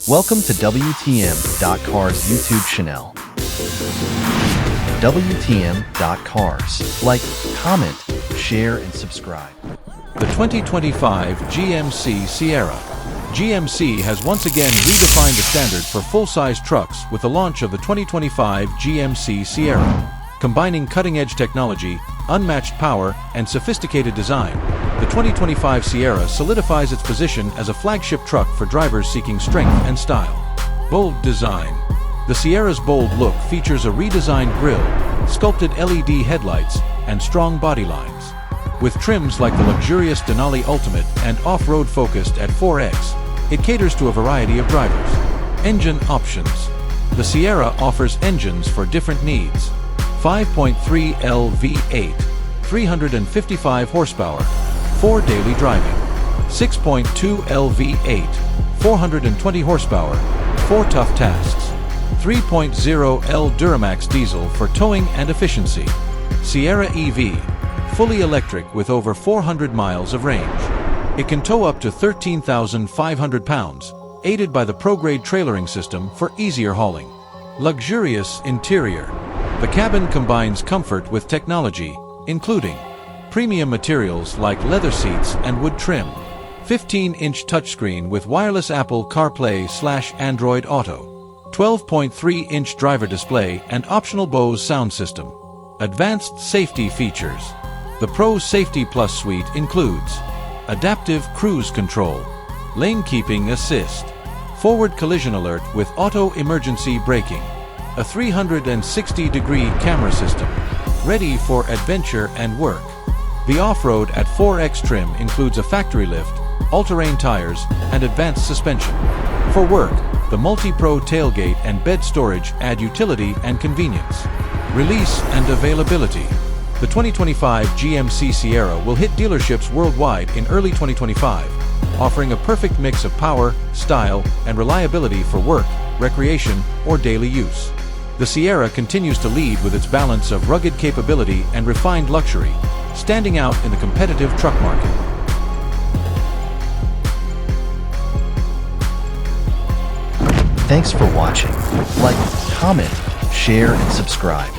Welcome to WTM.Cars YouTube channel. WTM.Cars. Like, comment, share, and subscribe. The 2025 GMC Sierra. GMC has once again redefined the standard for full-size trucks with the launch of the 2025 GMC Sierra. Combining cutting-edge technology, unmatched power, and sophisticated design, the 2025 Sierra solidifies its position as a flagship truck for drivers seeking strength and style. Bold design. The Sierra's bold look features a redesigned grille, sculpted LED headlights, and strong body lines. With trims like the luxurious Denali Ultimate and off-road focused at 4X, it caters to a variety of drivers. Engine options. The Sierra offers engines for different needs. 5.3L V8, 355 horsepower, 4 daily driving. 6.2L V8, 420 horsepower, 4 tough tasks. 3.0L Duramax diesel for towing and efficiency. Sierra EV, fully electric with over 400 miles of range. It can tow up to 13,500 pounds, aided by the ProGrade trailering system for easier hauling. Luxurious interior. The cabin combines comfort with technology, including premium materials like leather seats and wood trim, 15-inch touchscreen with wireless Apple CarPlay/Android Auto, 12.3-inch driver display and optional Bose sound system. Advanced safety features. The Pro Safety Plus suite includes adaptive cruise control, lane keeping assist, forward collision alert with auto emergency braking, a 360-degree camera system, ready for adventure and work. The off-road at 4X trim includes a factory lift, all-terrain tires, and advanced suspension. For work, the multi-pro tailgate and bed storage add utility and convenience. Release and availability. The 2025 GMC Sierra will hit dealerships worldwide in early 2025, offering a perfect mix of power, style, and reliability for work, recreation, or daily use. The Sierra continues to lead with its balance of rugged capability and refined luxury, standing out in the competitive truck market. Thanks for watching. Like, comment, share, and subscribe.